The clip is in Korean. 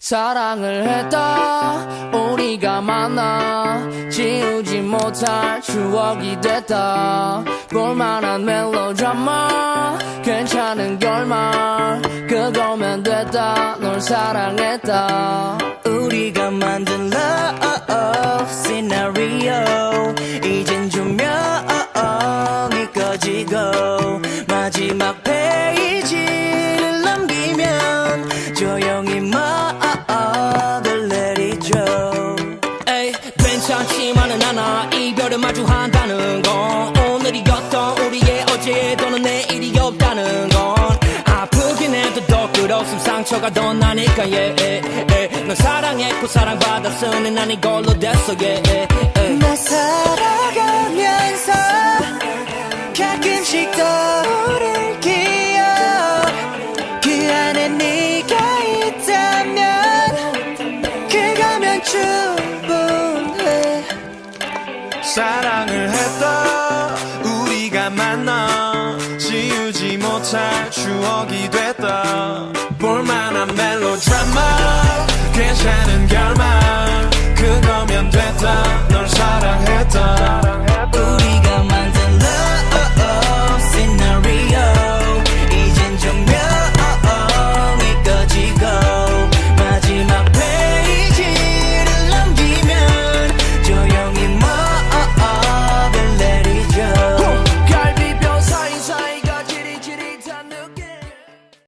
사랑을 했다 우리가 만나 지우지 못할 추억이 됐다 볼만한 멜로드라마 괜찮은 결말 그거면 됐다 널 사랑했다 우리가 만든 love scenario 이젠 조명이 꺼지고 마지막 페이지를 넘기면 조용히 막을 내리죠. 에이 괜찮지만은 않아 이별을 마주한다는 건 오늘이었던 우리의 어제 또는 내일이 없다는 건 아프긴 해도 더 끝없음 상처가 더 나니까 널 사랑했고 사랑받았으니 난 이걸로 됐어 나 살아가면서 가끔씩 떠오를 기억 그 안에 네가 있다면 그거면 충분해. 사랑을 했다 우리가 만나 지우지 못할 추억이 됐다 볼만한 멜로드라마 괜찮은 결말 그거면 됐다